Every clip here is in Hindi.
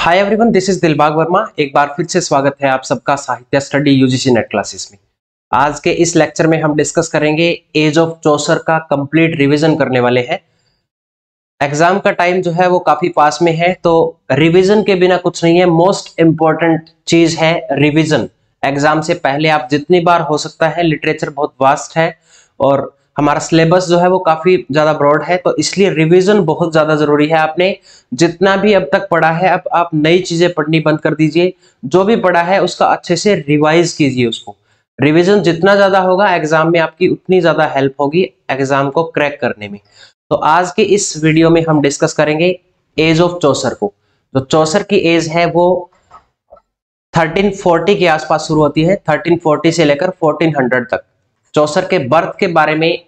Hi everyone, this is Dilbag Verma. एक बार फिर से स्वागत है आप सबका साहित्य स्टडी यूजीसी नेट क्लासेस में। आज के इस लेक्चर में हम डिस्कस करेंगे एज ऑफ चौसर का कंप्लीट रिवीजन करने वाले हैं। एग्जाम का टाइम जो है वो काफी पास में है, तो रिवीजन के बिना कुछ नहीं है। मोस्ट इंपॉर्टेंट चीज है रिवीजन। एग्जाम से पहले आप जितनी बार हो सकता है, लिटरेचर बहुत वास्ट है और हमारा सिलेबस जो है वो काफी ज्यादा ब्रॉड है, तो इसलिए रिवीजन बहुत ज्यादा जरूरी है। आपने जितना भी अब तक पढ़ा है, अब आप नई चीजें पढ़नी बंद कर दीजिए। जो भी पढ़ा है उसका अच्छे से रिवाइज कीजिए। उसको रिवीजन जितना ज्यादा होगा, एग्जाम में आपकी उतनी ज्यादा हेल्प होगी एग्जाम को क्रैक करने में। तो आज के इस वीडियो में हम डिस्कस करेंगे एज ऑफ चौसर को। जो चौसर की एज है वो 1340 के आसपास शुरू होती है। 1340 से लेकर 1400 तक चौसर के बर्थ के बारे में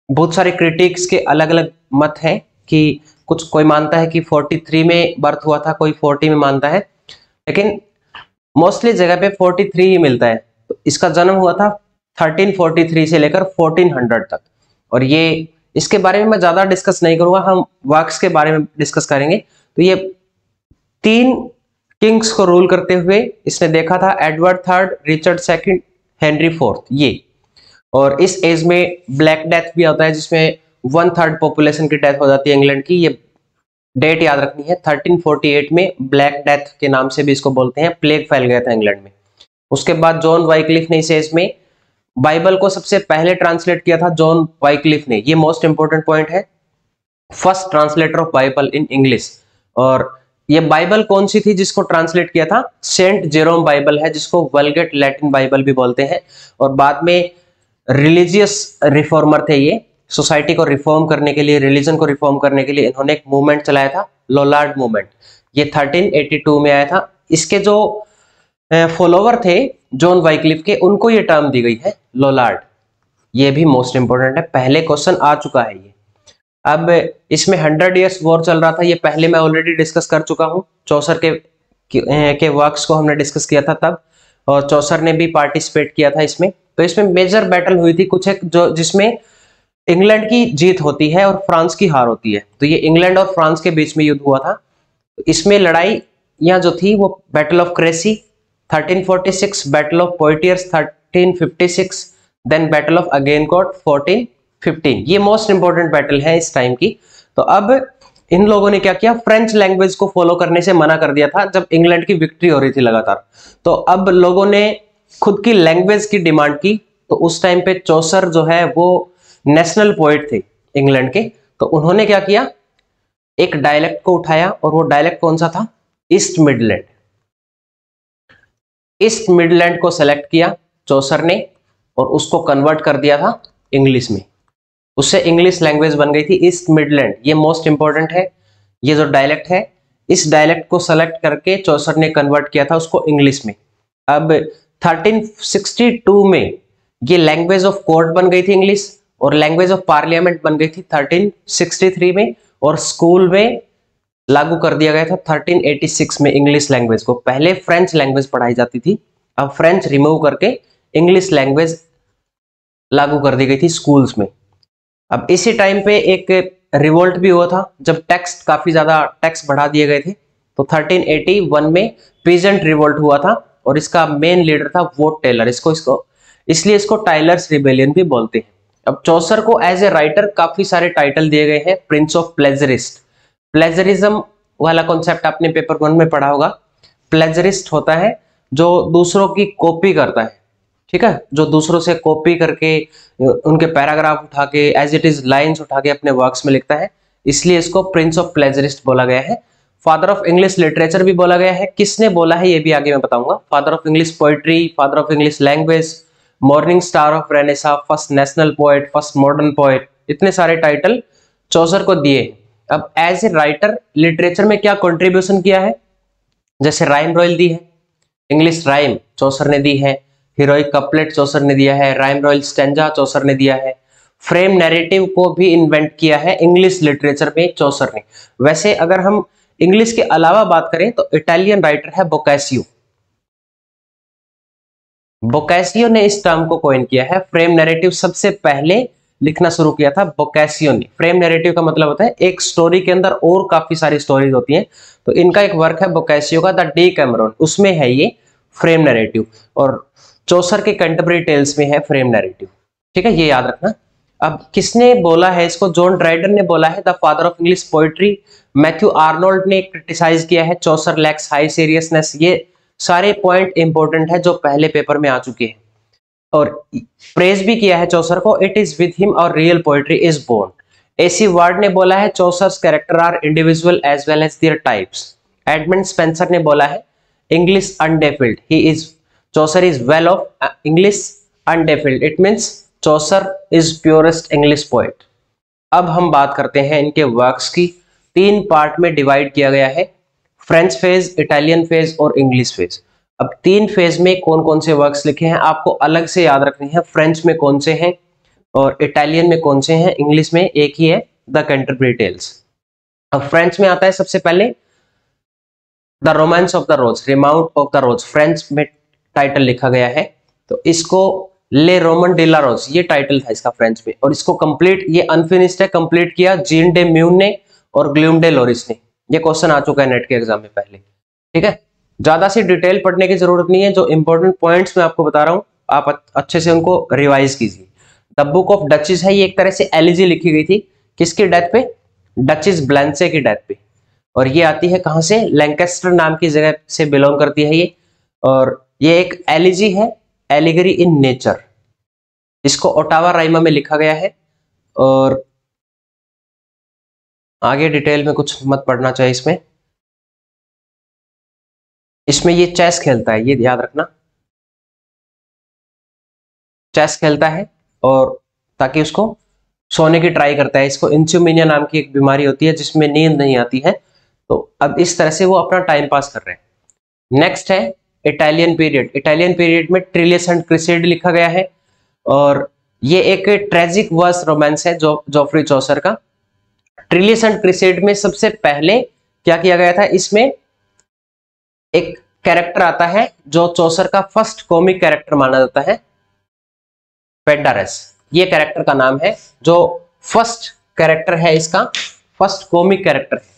बहुत सारे क्रिटिक्स के अलग अलग मत हैं कि कुछ कोई मानता है कि 43 में बर्थ हुआ था, कोई 40 में मानता है, लेकिन मोस्टली जगह पे 43 ही मिलता है। तो इसका जन्म हुआ था 1343 से लेकर 1400 तक। और ये इसके बारे में मैं ज्यादा डिस्कस नहीं करूंगा, हम वर्क्स के बारे में डिस्कस करेंगे। तो ये 3 किंग्स को रूल करते हुए इसने देखा था, Edward third, Richard second, Henry fourth, ये। और इस एज में ब्लैक डेथ भी आता है, जिसमें 1/3 पॉपुलेशन की डेथ हो जाती है इंग्लैंड की। ये डेट याद रखनी है। 1348 में ब्लैक डेथ के नाम से भी इसको बोलते हैं, प्लेग फैल गया था इंग्लैंड में। उसके बाद जॉन वाइक्लिफ ने इस एज में बाइबल को सबसे पहले ट्रांसलेट किया था, जॉन वाइक्लिफ ने। ये मोस्ट इंपोर्टेंट पॉइंट है, first translator of Bible in English. और ये बाइबल कौन सी थी जिसको ट्रांसलेट किया था? सेंट जेरोम बाइबल है, जिसको वल्गेट लैटिन बाइबल भी बोलते हैं। और बाद में रिलीजियस रिफॉर्मर थे ये। सोसाइटी को रिफॉर्म करने के लिए, रिलीजन को रिफॉर्म करने के लिए इन्होंने एक मूवमेंट चलाया था, लोलार्ड मूवमेंट। ये 1382 में आया था। इसके जो फॉलोवर थे जॉन वाइक्लिफ के, उनको ये टर्म दी गई है लोलार्ड। ये भी मोस्ट इंपोर्टेंट है, पहले क्वेश्चन आ चुका है ये। अब इसमें 100 इयर्स वॉर चल रहा था, ये पहले मैं ऑलरेडी डिस्कस कर चुका हूँ। चौसर के वर्क्स को हमने डिस्कस किया था तब, और चौसर ने भी पार्टिसिपेट किया था इसमें। तो इसमें मेजर बैटल हुई थी कुछ एक, जो जिसमें इंग्लैंड की जीत होती है और फ्रांस की हार होती है। तो ये इंग्लैंड और फ्रांस के बीच में युद्ध हुआ था। तो इसमें लड़ाइयां जो थी वो battle of Crecy 1346, battle of Poitiers 1356, then battle of Agincourt 1415। ये मोस्ट इंपोर्टेंट बैटल है इस टाइम की। तो अब इन लोगों ने क्या किया, फ्रेंच लैंग्वेज को फॉलो करने से मना कर दिया था जब इंग्लैंड की विक्ट्री हो रही थी लगातार। तो अब लोगों ने खुद की लैंग्वेज की डिमांड की। तो उस टाइम पे चौसर जो है वो नेशनल पोएट थे इंग्लैंड के। तो उन्होंने क्या किया, एक डायलेक्ट को उठाया, और वो डायलेक्ट कौन सा था? East Midland. ईस्ट मिडलैंड को सेलेक्ट किया चौसर ने और उसको कन्वर्ट कर दिया था इंग्लिश में। उससे इंग्लिश लैंग्वेज बन गई थी ईस्ट मिडलैंड। ये मोस्ट इंपॉर्टेंट है। ये जो डायलेक्ट है, इस डायलेक्ट को सेलेक्ट करके चौसर ने कन्वर्ट किया था उसको इंग्लिश में। अब 1362 में ये लैंग्वेज ऑफ कोर्ट बन गई थी इंग्लिश, और लैंग्वेज ऑफ पार्लियामेंट बन गई थी 1363 में, और स्कूल में लागू कर दिया गया था 1386 में इंग्लिश लैंग्वेज को। पहले फ्रेंच लैंग्वेज पढ़ाई जाती थी, अब फ्रेंच रिमूव करके इंग्लिश लैंग्वेज लागू कर दी गई थी स्कूल्स में। अब इसी टाइम पे एक रिवोल्ट भी हुआ था, जब काफी ज्यादा टैक्स बढ़ा दिए गए थे। तो 1381 में पीजेंट रिवोल्ट हुआ था, और इसका मेन लीडर था वोट टेलर। इसलिए इसको टाइलर्स रिबेलियन भी बोलते हैं। अब चौसर को एज ए राइटर काफी सारे टाइटल दिए गए हैं। प्रिंस ऑफ प्लेजरिस्ट, प्लेजरिज्म वाला कॉन्सेप्ट आपने पेपर 1 में पढ़ा होगा। प्लेजरिस्ट होता है जो दूसरों की कॉपी करता है, ठीक है, जो दूसरों से कॉपी करके उनके पैराग्राफ उठा के, एज इट इज लाइन्स उठा के अपने वर्क्स में लिखता है, इसलिए इसको प्रिंस ऑफ प्लेजरिस्ट बोला गया है। फादर ऑफ इंग्लिश लिटरेचर भी बोला गया है। किसने बोला है ये भी आगे मैं बताऊंगा। Father of English poetry, father of English language, morning star of Renaissance, first national poet, first modern poet, इतने सारे टाइटल चौसर को दिए। अब एज ए राइटर लिटरेचर में क्या कंट्रीब्यूशन किया है, जैसे राइम रॉयल दी है, इंग्लिश राइम चौसर ने दी है, हीरोइक कपलेट चौसर ने दिया है, राइम रॉयल स्टेंजा चौसर ने दिया है, फ्रेम नैरेटिव को भी इन्वेंट किया है इंग्लिश लिटरेचर में चौसर ने। वैसे अगर हम इंग्लिश के अलावा बात करें तो इटालियन राइटर है बोकासियो। बोकासियो ने इस टर्म को कॉइन किया है। फ्रेम नैरेटिव सबसे पहले लिखना शुरू किया था बोकासियो ने। फ्रेम नैरेटिव का मतलब होता है एक स्टोरी के अंदर और काफी सारी स्टोरीज होती हैं, तो इनका एक वर्क है बोकासियो का द डीकैमरॉन, उसमें है ये फ्रेम नैरेटिव, और चौसर के कैंटरबरी टेल्स में है फ्रेम नैरेटिव। ठीक है, ये याद रखना। अब किसने बोला है इसको? जॉन ड्राइडर ने बोला है, the father of English poetry. Matthew Arnold ने क्रिटिसाइज किया है, चौसर लैक्स हाई सीरियसनेस। ये सारे पॉइंट इंपॉर्टेंट है जो पहले पेपर में आ चुके हैं। और प्रेज भी किया है चौसर को, इट इज विद हिम और real poetry is born. A C Ward ने बोला है, Chaucer's character are individual as well as their types. Edmund Spenser ने बोला है, English undefiled, he is Chaucer is well of English undefiled, it means Chaucer is purest English poet. अब हम बात करते हैं इनके वर्क्स की। 3 पार्ट में डिवाइड किया गया है, फ्रेंच फेज, इटालियन फेज और इंग्लिश फेज। अब 3 फेज में कौन कौन से वर्क्स लिखे हैं आपको अलग से याद रखने हैं। फ्रेंच में कौन से हैं और इटालियन में कौन से हैं, इंग्लिश में एक ही है, द कैंटरबरी टेल्स। अब फ्रेंच में आता है सबसे पहले the romance of the rose, romaunt of the rose, French में टाइटल लिखा गया है। तो इसको ले रोमन डे ला रोज, ये टाइटल था इसका फ्रेंच में, और इसको कंप्लीट, ये अनफिनिश्ड है, कंप्लीट किया जीन डे म्यून ने और ग्लूम डे लोरिस ने। ये क्वेश्चन आ चुका है नेट के एग्जाम में पहले। ठीक है, ज्यादा सी डिटेल पढ़ने की जरूरत नहीं है, जो इंपॉर्टेंट पॉइंट्स मैं आपको बता रहा हूं आप अच्छे से उनको रिवाइज कीजिए। द बुक ऑफ डचेस है, ये एक तरह से एलिजी लिखी गई थी, किसकी डेथ पे? डचेस ब्लेंसे की डेथ पे। और ये आती है कहां से? लैंकेस्टर नाम की जगह से बिलोंग करती है ये, और ये एक एलिजी है, एलिगरी इन नेचर। इसको ओटावा राइमा में लिखा गया है, और आगे डिटेल में कुछ मत पढ़ना चाहिए इसमें। इसमें ये चेस खेलता है, ये याद रखना, चेस खेलता है, और ताकि उसको सोने की ट्राई करता है। इसको इंसोम्निया नाम की एक बीमारी होती है जिसमें नींद नहीं आती है। तो अब इस तरह से वो अपना टाइम पास कर रहे हैं। नेक्स्ट है इटालियन पीरियड। इटालियन पीरियड में ट्रिलियस एंड क्रिसेड लिखा गया है, और ये एक ट्रेजिक वर्स रोमांस है जोफ्री चौसर का। ट्रिलियस एंड क्रिसेड में सबसे पहले क्या किया गया था? इसमें एक कैरेक्टर आता है जो चौसर का फर्स्ट कॉमिक कैरेक्टर माना जाता है, पेंडारस। ये कैरेक्टर का नाम है, जो फर्स्ट कैरेक्टर है इसका, फर्स्ट कॉमिक कैरेक्टर है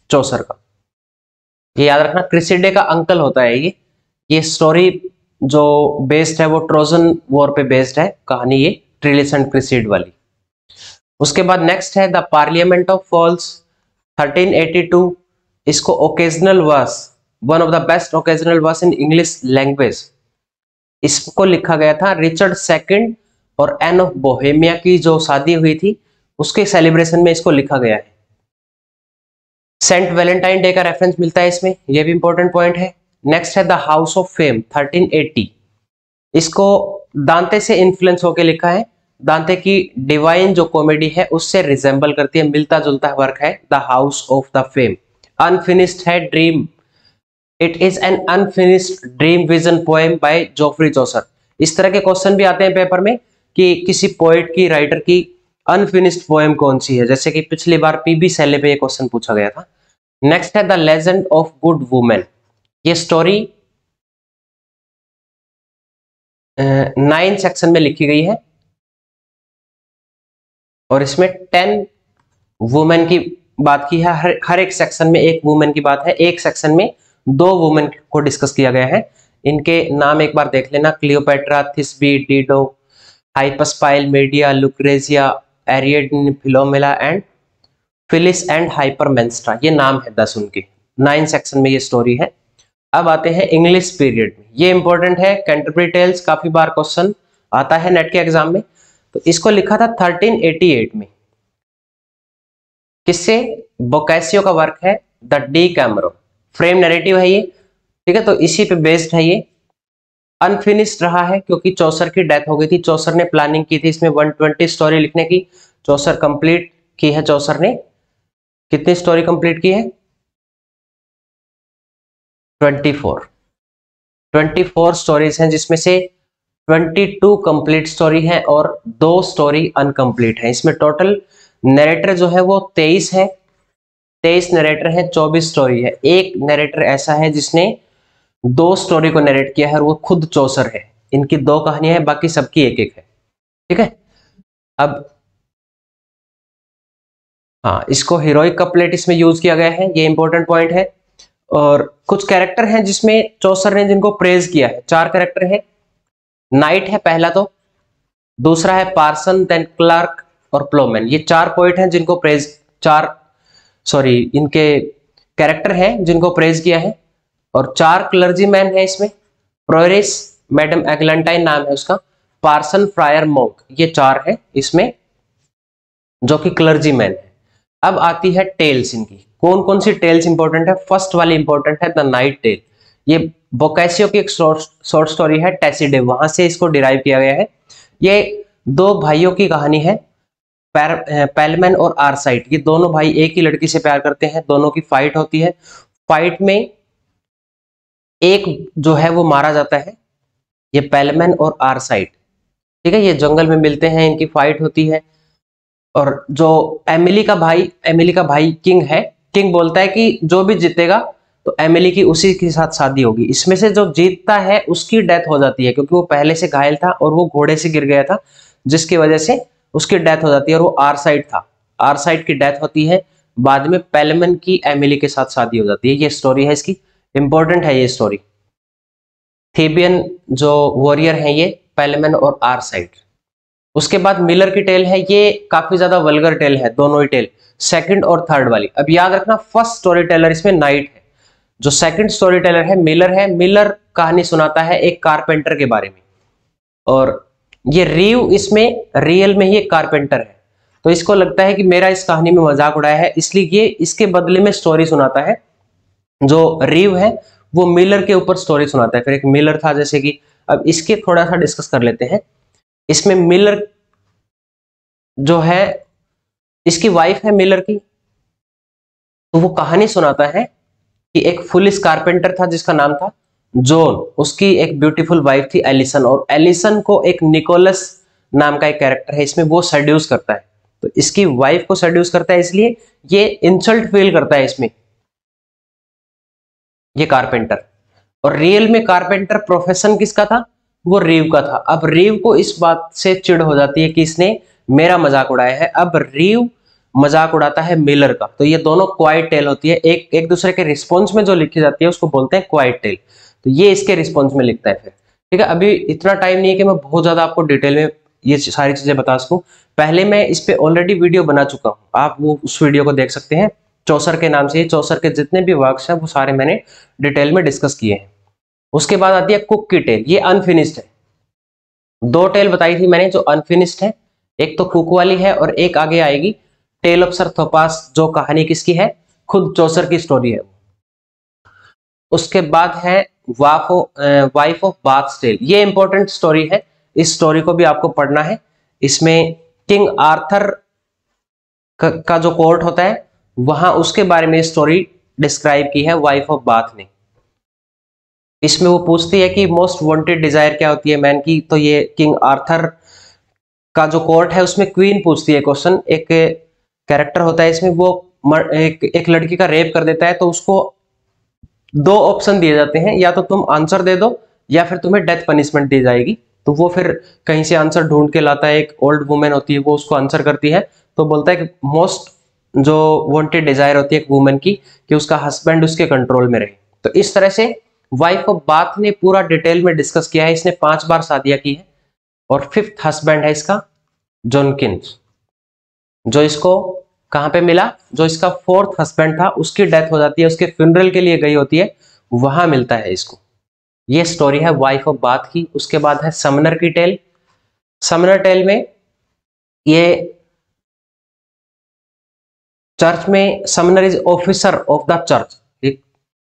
चौसर का, ये याद रखना। क्रिसेडे का अंकल होता है ये स्टोरी जो बेस्ड है वो ट्रोजन वॉर पे बेस्ड है कहानी, ये ट्रिलियस एंड क्रिसेड वाली। उसके बाद नेक्स्ट है द पार्लियामेंट ऑफ फॉल्स 1382। इसको occasional verse, one of the best occasional verse in English language, इसको लिखा गया था रिचर्ड सेकंड और एन ऑफ बोहेमिया की जो शादी हुई थी उसके सेलिब्रेशन में इसको लिखा गया है। सेंट वैलेंटाइन डे का रेफरेंस मिलता है इसमें, यह भी इंपॉर्टेंट पॉइंट है। नेक्स्ट है द हाउस ऑफ फेम 1380। इसको दांते से इन्फ्लुएंस होकर लिखा है। दांते की डिवाइन जो कॉमेडी है उससे रिजेंबल करती है, मिलता जुलता वर्क है the House of the Fame. Unfinished है dream, it is an unfinished dream vision poem by Geoffrey Chaucer. इस तरह के क्वेश्चन भी आते हैं पेपर में कि किसी पोएट की, राइटर की अनफिनिश्ड पोएम कौन सी है, जैसे कि पिछली बार पीबी सेले पे ये क्वेश्चन पूछा गया था। नेक्स्ट है the legend of good women. ये स्टोरी 9 सेक्शन में लिखी गई है, और इसमें 10 वुमेन की बात की है। हर एक सेक्शन में एक वुमेन की बात है, एक सेक्शन में 2 वुमेन को डिस्कस किया गया है। इनके नाम एक बार देख लेना, Cleopatra, Thisbe, Dido, Hypsipyle, Medea, Lucretia, Ariadne, Philomela and Phyllis and Hypermnestra. ये नाम है 10 उनके। 9 सेक्शन में ये स्टोरी है। अब आते हैं इंग्लिश पीरियड में, ये इंपॉर्टेंट है, कैंटरबरी टेल्स काफी बार क्वेश्चन आता है नेट के एग्जाम में। तो इसको लिखा था 1388 में, किससे? बोकासियो का वर्क है द डीकैमरॉन, फ्रेम नैरेटिव है ये। ठीक है, तो इसी पे बेस्ड है ये। अनफिनिश्ड रहा है क्योंकि चौसर की डेथ हो गई थी। चौसर ने प्लानिंग की थी इसमें 120 स्टोरी लिखने की, चौसर कंप्लीट की है। चौसर ने कितनी स्टोरी कंप्लीट की है? 24 स्टोरीज हैं, जिसमें से 22 कंप्लीट स्टोरी है और 2 स्टोरी अनकंप्लीट है। इसमें टोटल नरेटर जो है वो 23 है, 23 नरेटर है, 24 स्टोरी है। एक नरेटर ऐसा है जिसने 2 स्टोरी को नरेट किया है, और वो खुद चौसर है। इनकी 2 कहानियां हैं, बाकी सबकी एक एक है। ठीक है, अब हाँ, इसको हीरोइक कपलेट इसमें यूज किया गया है, ये इंपॉर्टेंट पॉइंट है। और कुछ कैरेक्टर हैं जिसमें चौसर ने जिनको प्रेज किया है, 4 कैरेक्टर है। नाइट है पहला, तो दूसरा है पार्सन, देन क्लर्क और प्लोमैन। ये 4 पोइट हैं जिनको प्रेज, इनके कैरेक्टर हैं जिनको प्रेज किया है। और 4 क्लर्जीमैन है इसमें, प्रोरिस, मैडम एग्लेंटाइन नाम है उसका, पार्सन, फ्रायर, मोंक, ये 4 है इसमें जो कि क्लर्जीमैन है। अब आती है टेल्स इनकी, कौन कौन सी टेल्स इंपॉर्टेंट है। फर्स्ट वाली इंपॉर्टेंट है द नाइट टेल। ये बोकासियो की एक शॉर्ट स्टोरी है टैसिडे, वहां से इसको डिराइव किया गया है। ये 2 भाइयों की कहानी है, पेलमैन और आरसाइट। ये दोनों भाई एक ही लड़की से प्यार करते हैं, दोनों की फाइट होती है। फाइट में एक जो है वो मारा जाता है, ये पेलमैन और आरसाइट, ठीक है। ये जंगल में मिलते हैं, इनकी फाइट होती है। और जो एमिली का भाई किंग है, किंग बोलता है कि जो भी जीतेगा तो एमिली की उसी के साथ शादी होगी। इसमें से जो जीतता है उसकी डेथ हो जाती है, क्योंकि वो पहले से घायल था और वो घोड़े से गिर गया था, जिसकी वजह से उसकी डेथ हो जाती है। और वो आरसाइट था, आरसाइट की डेथ होती है। बाद में पेलमैन की एमिली के साथ शादी हो जाती है। ये स्टोरी है इसकी, इंपॉर्टेंट है ये स्टोरी। थेबियन जो वॉरियर है ये पेलमैन और आरसाइट। उसके बाद मिलर की टेल है, ये काफी ज्यादा वल्गर टेल है, दोनों ही टेल, सेकंड और थर्ड वाली। अब याद रखना फर्स्ट स्टोरी टेलर इसमें नाइट है, जो सेकंड स्टोरी टेलर है मिलर है। मिलर कहानी सुनाता है एक कारपेंटर के बारे में, और ये रीव इसमें रियल में ही एक कारपेंटर है। तो इसको लगता है कि मेरा इस कहानी में मजाक उड़ाया है, इसलिए ये इसके बदले में स्टोरी सुनाता है। जो रीव है वो मिलर के ऊपर स्टोरी सुनाता है। फिर एक मिलर था जैसे कि, अब इसके थोड़ा सा डिस्कस कर लेते हैं। इसमें मिलर जो है, इसकी वाइफ है मिलर की, तो वो कहानी सुनाता है कि एक पुलिस कारपेंटर था जिसका नाम था जॉन, उसकी एक ब्यूटीफुल वाइफ थी एलिसन, और एलिसन को एक निकोलस नाम का एक कैरेक्टर है इसमें, वो सेड्यूस करता है। तो इसकी वाइफ को सेड्यूस करता है, इसलिए ये इंसल्ट फील करता है इसमें, ये कारपेंटर। और रियल में कारपेंटर प्रोफेशन किसका था, वो रीव का था। अब रीव को इस बात से चिढ़ हो जाती है कि इसने मेरा मजाक उड़ाया है। अब रीव मजाक उड़ाता है मिलर का। तो ये दोनों क्वाइट टेल होती है, एक दूसरे के रिस्पॉन्स में जो लिखी जाती है उसको बोलते हैं क्वाइट टेल। तो ये इसके रिस्पॉन्स में लिखता है फिर, ठीक है। अभी इतना टाइम नहीं है कि मैं बहुत ज्यादा आपको डिटेल में ये सारी चीजें बता सकूं। पहले मैं इस पे ऑलरेडी वीडियो बना चुका हूं, आप वो उस वीडियो को देख सकते हैं, चौसर के नाम से। चौसर के जितने भी वर्क्स हैं वो सारे मैंने डिटेल में डिस्कस किए हैं। उसके बाद आती है कुक की टेल, ये अनफिनिश्ड है। 2 टेल बताई थी मैंने जो अनफिनिश्ड है, एक तो कुक वाली है और एक आगे आएगी टेल ऑफ सर थोपास, जो कहानी किसकी है, खुद चौसर की स्टोरी है। उसके बाद है वाइफ ऑफ बाथ्स टेल, ये इंपॉर्टेंट स्टोरी है, इस स्टोरी को भी आपको पढ़ना है। इसमें किंग आर्थर का जो कोर्ट होता है वहां उसके बारे में स्टोरी डिस्क्राइब की है वाइफ ऑफ बाथ ने। इसमें वो पूछती है कि मोस्ट वांटेड डिजायर क्या होती है मैन की, तो ये किंग आर्थर का जो कोर्ट है उसमें क्वीन पूछती है क्वेश्चन। एक कैरेक्टर होता है इसमें, वो एक लड़की का रेप कर देता है, तो उसको 2 ऑप्शन दिए जाते हैं, या तो तुम आंसर दे दो या फिर तुम्हें डेथ पनिशमेंट दी जाएगी। तो वो फिर कहीं से आंसर ढूंढ के लाता है, एक ओल्ड वुमेन होती है वो उसको आंसर करती है। तो बोलता है कि मोस्ट जो वांटेड डिजायर होती है एक वुमेन की, कि उसका हस्बैंड उसके कंट्रोल में रहे। तो इस तरह से वाइफ ऑफ बाथ ने पूरा डिटेल में डिस्कस किया है। इसने 5 बार शादियां की है, और 5th हस्बैंड है इसका जॉनकिंस, जो इसको कहां पे मिला, जो इसका 4th हस्बैंड था उसकी डेथ हो जाती है, उसके फ्यूनरल के लिए गई होती है, वहां मिलता है इसको। ये स्टोरी है वाइफ ऑफ बाथ की। उसके बाद है समनर की टेल। समनर टेल में ये चर्च में, Sumner is officer of the church,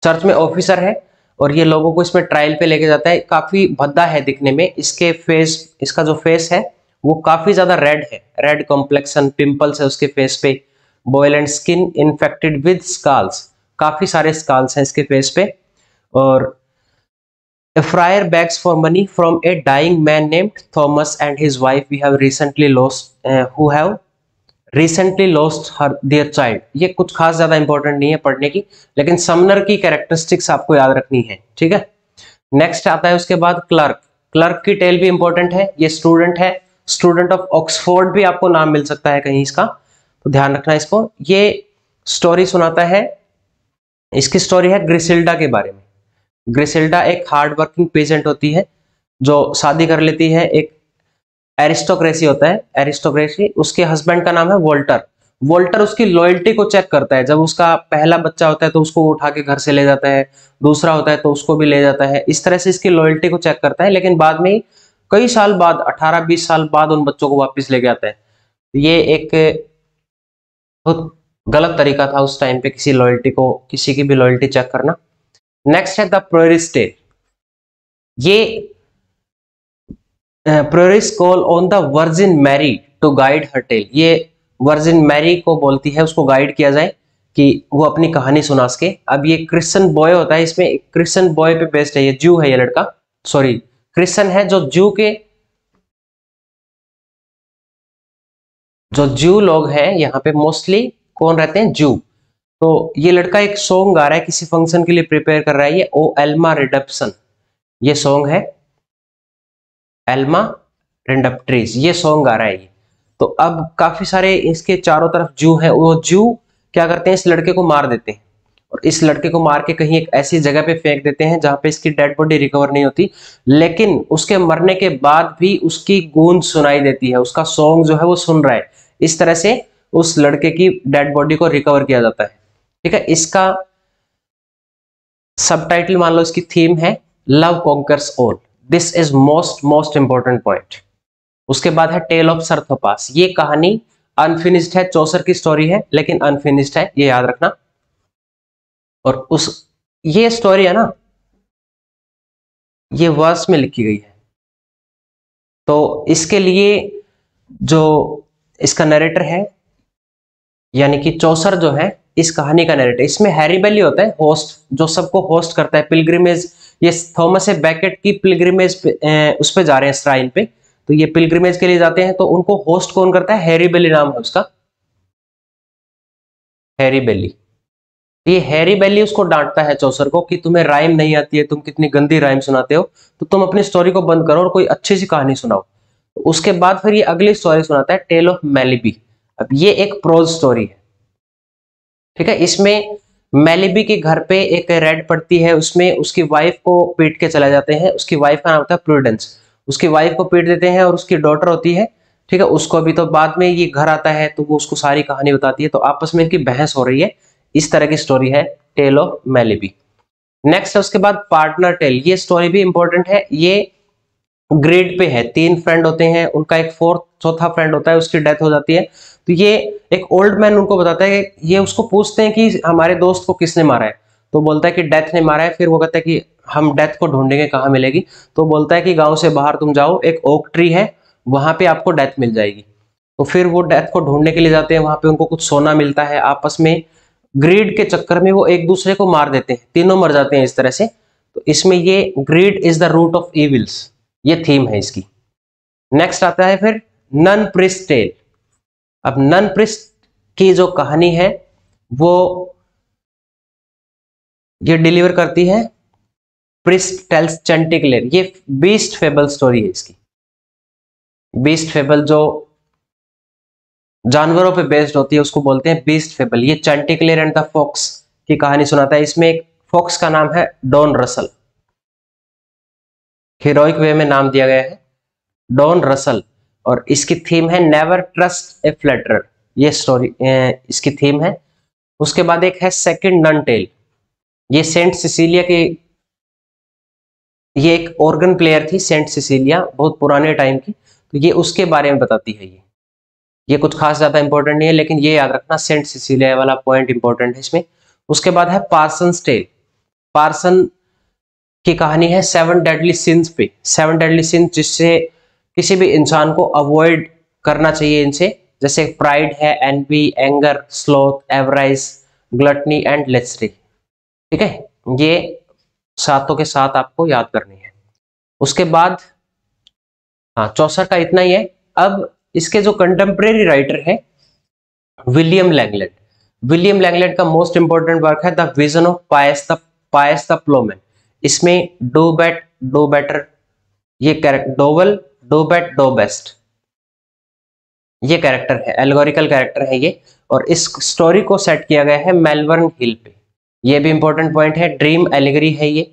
church में ऑफिसर है, और ये लोगों को इसमें ट्रायल पे लेके जाता है। काफी भद्दा है दिखने में, इसका जो फेस है वो काफी ज्यादा रेड है, रेड कॉम्प्लेक्शन, पिंपल्स है उसके फेस पे, boils and skin infected with scalls, काफी सारे स्काल्स हैं इसके फेस पे। और A friar begs for money from a dying man named Thomas and his wife we have recently lost, who have recently lost their child। ये कुछ खास ज्यादा इंपॉर्टेंट नहीं है पढ़ने की, लेकिन समनर की कैरेक्टरिस्टिक्स आपको याद रखनी है, ठीक है। नेक्स्ट आता है उसके बाद क्लर्क। क्लर्क की टेल भी इंपॉर्टेंट है। ये स्टूडेंट है, स्टूडेंट ऑफ ऑक्सफोर्ड भी आपको नाम मिल सकता है कहीं इसका, तो ध्यान रखना इसको। ये स्टोरी सुनाता है इसकी स्टोरी है ग्रिसेल्डा के बारे में। ग्रिसेल्डा एक हार्ड वर्किंग पेजेंट होती है जो शादी कर लेती है, एक एरिस्टोक्रेसी होता है, एरिस्टोक्रेसी, उसके हस्बैंड का नाम है वोल्टर। वोल्टर उसकी लॉयल्टी को चेक करता है, जब उसका पहला बच्चा होता है तो उसको उठा के घर से ले जाता है, दूसरा होता है तो उसको भी ले जाता है, इस तरह से इसकी लॉयल्टी को चेक करता है। लेकिन बाद में कई साल बाद, 18-20 साल बाद उन बच्चों को वापस लेके आता है। ये एक बहुत गलत तरीका था उस टाइम पे किसी लॉयल्टी को, किसी की भी लॉयल्टी चेक करना। नेक्स्ट है द प्रेयरी टेल। ये prioress call on the virgin Mary to guide her tale. ये वर्जिन मैरी को बोलती है, उसको गाइड किया जाए कि वो अपनी कहानी सुना सके। अब ये क्रिश्चियन बॉय होता है, इसमें क्रिश्चियन बॉय पे बेस्ड है, ये जू है ये लड़का, सॉरी क्रिश्चियन है, जो जू लोग हैं यहाँ पे मोस्टली कौन रहते हैं, जू। तो ये लड़का एक सॉन्ग गा रहा है, किसी फंक्शन के लिए प्रिपेयर कर रहा है, ये ओ एल्मा रिडप्शन, ये सॉन्ग है एल्मा रिडप्ट्रिस, ये सॉन्ग गा रहा है ये। तो अब काफी सारे इसके चारों तरफ जू हैं, वो जू क्या करते हैं, इस लड़के को मार देते हैं और इस लड़के को मार के कहीं एक ऐसी जगह पे फेंक देते हैं जहां पे इसकी डेड बॉडी रिकवर नहीं होती। लेकिन उसके मरने के बाद भी उसकी गूंज सुनाई देती है, उसका सॉन्ग जो है वो सुन रहा है। इस तरह से उस लड़के की डेड बॉडी को रिकवर किया जाता है। ठीक है, इसका सबटाइटल मान लो, इसकी थीम है love conquers all, this is most important point. उसके बाद है टेल ऑफ सर्थोपास। ये कहानी अनफिनिश्ड है, चौसर की स्टोरी है लेकिन अनफिनिश्ड है, ये याद रखना। और ये स्टोरी है ना, ये वर्स में लिखी गई है, तो इसके लिए जो इसका नरेटर है, यानी कि चौसर जो है इस कहानी का नरेटर, इसमें हैरी बेली होता है होस्ट, जो सबको होस्ट करता है पिलग्रिमेज। ये थॉमस ए बैकेट की पिलग्रिमेज उस पे जा रहे हैं, श्राइन पे, तो ये पिलग्रिमेज के लिए जाते हैं, तो उनको होस्ट कौन करता है, हैरी बेली नाम है उसका, हैरी बेली। ये हैरी बेली उसको डांटता है चौसर को कि तुम्हें राइम नहीं आती है, तुम कितनी गंदी राइम सुनाते हो, तो तुम अपनी स्टोरी को बंद करो और कोई अच्छी सी कहानी सुनाओ। तो उसके बाद फिर ये अगली स्टोरी सुनाता है टेल ऑफ मेलिबी। अब ये एक प्रोज स्टोरी है, ठीक है। इसमें मेलिबी के घर पे एक रेड पड़ती है, उसमें उसकी वाइफ को पीट के चले जाते हैं। उसकी वाइफ का नाम होता है प्रूडेंस। उसकी वाइफ को पीट देते हैं और उसकी डॉटर होती है, ठीक है, उसको भी। तो बाद में ये घर आता है तो वो उसको सारी कहानी बताती है, तो आपस में इनकी बहस हो रही है। इस तरह की स्टोरी है टेल ऑफ मेलिबी। नेक्स्ट है उसके बाद पार्टनर टेल। ये स्टोरी भी इंपॉर्टेंट है, ये ग्रेड पे है। 3 फ्रेंड होते हैं, उनका एक चौथा फ्रेंड होता है, उसकी डेथ हो जाती है। तो ये एक ओल्ड मैन उनको बताता है कि ये उसको पूछते हैं कि हमारे दोस्त को किसने मारा है, तो बोलता है कि डेथ ने मारा है। फिर वो कहता है कि हम डेथ को ढूंढेंगे, कहाँ मिलेगी, तो बोलता है कि गांव से बाहर तुम जाओ, एक ओक ट्री है, वहां पे आपको डेथ मिल जाएगी। तो फिर वो डेथ को ढूंढने के लिए जाते हैं, वहां पे उनको कुछ सोना मिलता है। आपस में ग्रीड के चक्कर में वो एक दूसरे को मार देते हैं, तीनों मर जाते हैं इस तरह से। तो इसमें ये greed is the root of evils, ये थीम है इसकी। नेक्स्ट आता है फिर नन प्रिस्ट टेल। अब नन प्रिस्ट की जो कहानी है वो ये डिलीवर करती है प्रिस्ट टेल्स चैंटिक्लेयर। ये बीस्ट फेबल स्टोरी है इसकी। बीस्ट फेबल जो जानवरों पे बेस्ड होती है उसको बोलते हैं बीस्ट फेबल। ये चैंटिक्लेयर एंड द फॉक्स की कहानी सुनाता है। इसमें एक फॉक्स का नाम है डॉन रसल, हीरोइक वे में नाम दिया गया है डॉन रसल, और इसकी थीम है नेवर ट्रस्ट ए फ्लैटरर, ये स्टोरी इसकी थीम है। उसके बाद एक है सेकंड नन टेल। ये सेंट सिसिलिया की, ये एक ऑर्गन प्लेयर थी सेंट सिसिलिया, बहुत पुराने टाइम की, तो ये उसके बारे में बताती है। ये कुछ खास ज्यादा इंपॉर्टेंट नहीं है, लेकिन ये याद रखना सेंट सिसिलिया वाला पॉइंट इंपॉर्टेंट है इसमें। उसके बाद है पार्सन्स टेल। पार्सन की कहानी है 7 डेडली सिंस पे। 7 डेडली सिंस जिससे किसी भी इंसान को अवॉइड करना चाहिए इनसे, जैसे प्राइड है, envy, anger, sloth, avarice, gluttony and lechery. ठीक है, ये सातों के साथ आपको याद करनी है। उसके बाद हाँ, चौसर का इतना ही है। अब इसके जो कंटेम्प्रेरी राइटर है विलियम लैंगलैंड। विलियम लैंगलैंड का मोस्ट इंपॉर्टेंट वर्क है the vision of Piers the plowman. इसमें डू बेट डू बेटर, ये character dowel do bet do best, ये कैरेक्टर है, एल्गोरिकल कैरेक्टर है ये। और इस स्टोरी को सेट किया गया है मेलबर्न हिल पे। ये भी इंपॉर्टेंट पॉइंट है, ड्रीम एलिगरी है ये।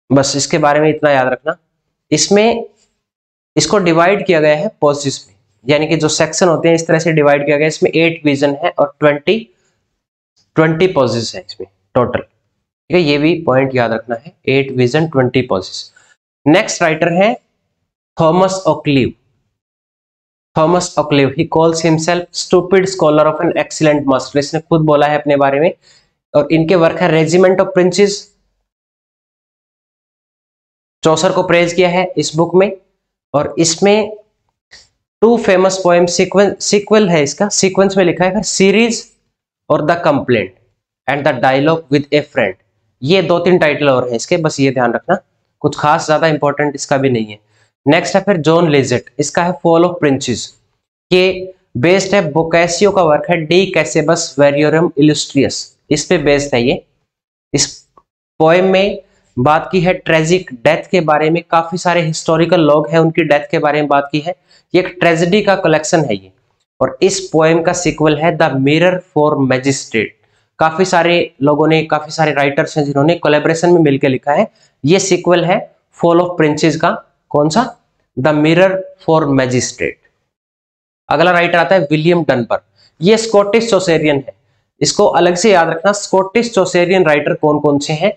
बस इसके बारे में इतना याद रखना। इसमें इसको डिवाइड किया गया है पॉसेस में, यानी कि जो सेक्शन होते हैं इस तरह से डिवाइड किया गया है। इसमें 8 विजन है और 20 पॉसेस है इसमें टोटल, ठीक है। ये भी पॉइंट याद रखना है, 8 विजन 20 पॉसेस। नेक्स्ट राइटर है Thomas Hoccleve. Thomas Hoccleve, he calls himself stupid scholar of an excellent master, इसने खुद बोला है अपने बारे में। और इनके वर्क है रेजिमेंट ऑफ प्रिंसेस। चौसर को प्रेज किया है इस बुक में। और इसमें 2 फेमस पोएम सीक्वल है, इसका सीक्वेंस में लिखा है सीरीज और the complaint and the dialogue with a friend. ये 2-3 टाइटल और हैं इसके, बस ये ध्यान रखना, कुछ खास ज्यादा इंपॉर्टेंट इसका भी नहीं है। नेक्स्ट है फिर जॉन लिजेट, इसका है फॉल ऑफ प्रिंसेस। ये बेस्ड है बोकासियो का वर्क है डी कैसेबस वेरियोरम इलुस्ट्रियस, इस पे बेस्ड है ये। इस पोएम में बात की है ट्रेजिक डेथ के बारे में, काफी सारे हिस्टोरिकल लोग हैं उनकी डेथ के बारे में बात की है। ये एक ट्रेजेडी का कलेक्शन है ये। और इस पोएम का सीक्वल है द मिरर फॉर मैजिस्ट्रेट। काफी सारे लोगों ने, काफी सारे राइटर्स हैं जिन्होंने कोलैबोरेशन में मिलकर लिखा है। ये सीक्वल है फॉल ऑफ प्रिंसेस का, कौन सा, द मिरर फॉर मैजिस्ट्रेट। अगला राइटर आता है विलियम डनबर, ये स्कॉटिश चौसेरियन है। इसको अलग से याद रखना, स्कॉटिश चौसेरियन राइटर कौन कौन से हैं,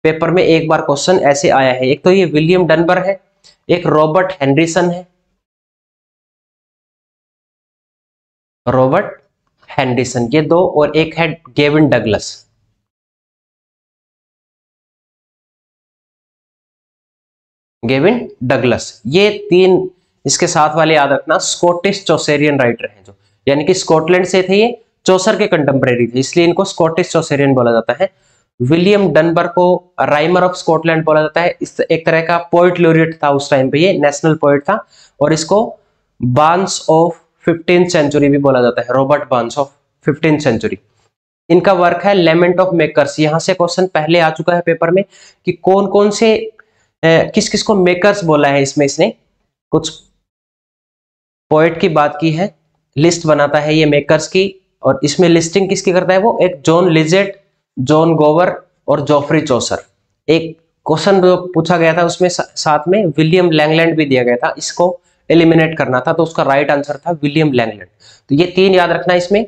पेपर में एक बार क्वेश्चन ऐसे आया है। एक तो ये विलियम डनबर है, एक रॉबर्ट हेनरिसन है, रॉबर्ट हेनरिसन, ये 2, और एक है गेविन डगलस। गेविन डगलस, ये 3 इसके साथ वाले याद रखना, स्कॉटिश चौसेरियन राइटर हैं जो, यानी कि स्कॉटलैंड से थे ये, चौसर के कंटेम्परेरी थे, इसलिए इनको स्कॉटिश चौसेरियन बोला जाता है। विलियम डनबर को राइमर ऑफ स्कॉटलैंड बोला जाता है। इस एक तरह का पोइट लॉरिएट था उस टाइम पे, ये नेशनल पोइट था। और इसको बार्न्स ऑफ 15th सेंचुरी भी बोला जाता है, Robert Barnes of 15th century. इनका वर्क है लेमेंट ऑफ मेकर्स। यहां से क्वेश्चन पहले आ चुका है पेपर में कि कौन कौन से किस किस को मेकर्स बोला है। इसमें इसने कुछ पोएट की बात की है, लिस्ट बनाता है ये मेकर्स की। और इसमें लिस्टिंग किसकी करता है वो, एक जॉन लिजेट, जॉन गोवर और जॉफ्री चौसर। एक क्वेश्चन जो पूछा गया था उसमें साथ में विलियम लैंगलैंड भी दिया गया था, इसको एलिमिनेट करना था, तो उसका राइट आंसर था विलियम लैंगलैंड। तो ये 3 याद रखना इसमें,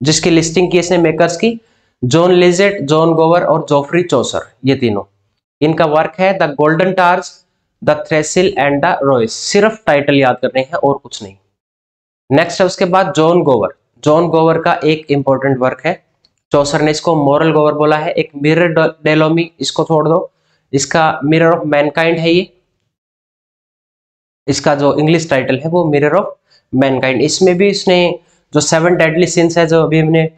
जिसकी लिस्टिंग की इसने मेकर्स की, जॉन लिजेट, जॉन गोवर और जॉफ्री चौसर, ये तीनों। इनका वर्क है the Golden Targe, the Thistle and the Rose. सिर्फ टाइटल याद करने हैं और कुछ नहीं। नेक्स्ट है उसके बाद जॉन गोवर। जॉन गोवर का एक इंपॉर्टेंट वर्क है, चौसर ने इसको मॉरल गोवर बोला है। एक मिरर डेलोमी, इसको छोड़ दो, इसका मिरर ऑफ मैनकाइंड है ये, इसका जो इंग्लिश टाइटल है वो मिरर ऑफ मैनकाइंड। इसमें भी इसने जो 7 डेडली सिंस है, जो अभी हमने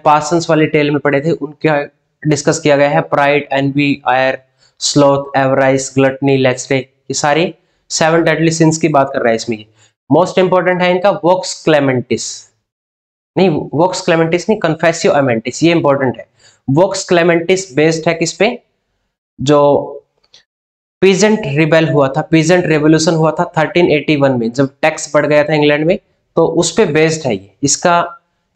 पार्सन्स वाली टेल में पढ़े थे, उनका डिस्कस किया गया है। प्राइड, एनवी, आयर, स्लॉथ, एवराइस, ग्लटनी, लेस्टे, ये सारी 7 डेडली सिंस की बात कर रहा है इसमें। मोस्ट इंपॉर्टेंट है इनका वोक्स क्लेमेंटिस, नहीं वोक्स क्लेमेंटिस नहीं, कन्फेसियो अमेंटिस, ये इंपॉर्टेंट है। वोक्स क्लेमेंटिस बेस्ड है किस पे, जो पीजेंट रिबेल हुआ था, पीजेंट रेवोल्यूशन हुआ था 1381 में, जब टैक्स बढ़ गया था इंग्लैंड में, तो उस पे बेस्ड है ये। इसका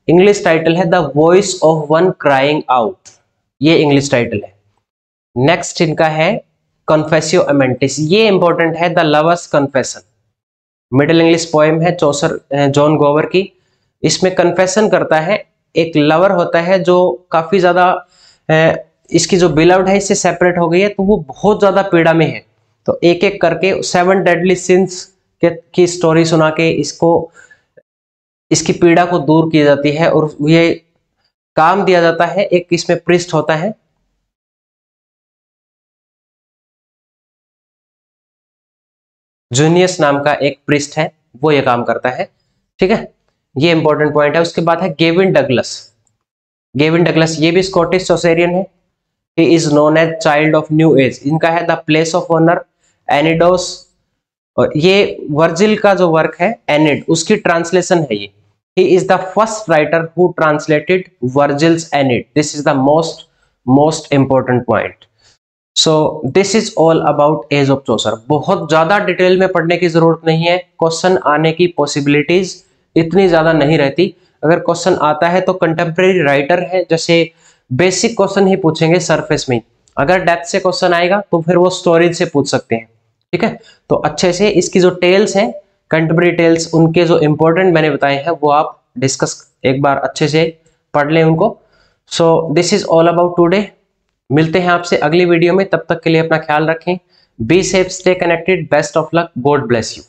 इंग्लिश टाइटल है the voice of one crying out, ये इंग्लिश टाइटल है। नेक्स्ट इनका है कन्फेसियो अमेंटिस, ये इंपॉर्टेंट है the lovers confession. Middle English poem है चौसर जॉन गोवर की। इसमें कन्फेशन करता है, एक लवर होता है जो काफी ज्यादा इसकी जो बिलव्ड है इससे सेपरेट हो गई है, तो वो बहुत ज्यादा पीड़ा में है। तो एक एक करके 7 डेडली सिंस की स्टोरी सुना के इसको, इसकी पीड़ा को दूर की जाती है और ये काम दिया जाता है। एक इसमें प्रिस्ट होता है, जूनियस नाम का एक प्रिस्ट है, वो ये काम करता है, ठीक है। ये इंपॉर्टेंट पॉइंट है। उसके बाद है गेविन डगलस। गेविन डगलस ये भी स्कॉटिश चौसेरियन है। He is known as child of new age. इनका है the place of honour, Eneados, और ये वर्जिल का जो वर्क है एनिड, उसकी ट्रांसलेशन है ये। He is the first writer who translated Virgil's Aeneid. This is the most important point. So this is all about age of Chaucer. बहुत ज्यादा डिटेल में पढ़ने की जरूरत नहीं है, क्वेश्चन आने की पॉसिबिलिटीज इतनी ज्यादा नहीं रहती। अगर क्वेश्चन आता है तो कंटेम्प्रेरी राइटर है, जैसे बेसिक क्वेश्चन ही पूछेंगे सरफेस में। अगर डेप्थ से क्वेश्चन आएगा तो फिर वो स्टोरेज से पूछ सकते हैं, ठीक है। तो अच्छे से इसकी जो टेल्स हैं, कंटेम्प्रेरी टेल्स, उनके जो इंपॉर्टेंट मैंने बताए हैं वो आप डिस्कस एक बार अच्छे से पढ़ लें उनको। सो this is all about today. मिलते हैं आपसे अगली वीडियो में, तब तक के लिए अपना ख्याल रखें। Be safe, stay connected, best of luck, God bless you.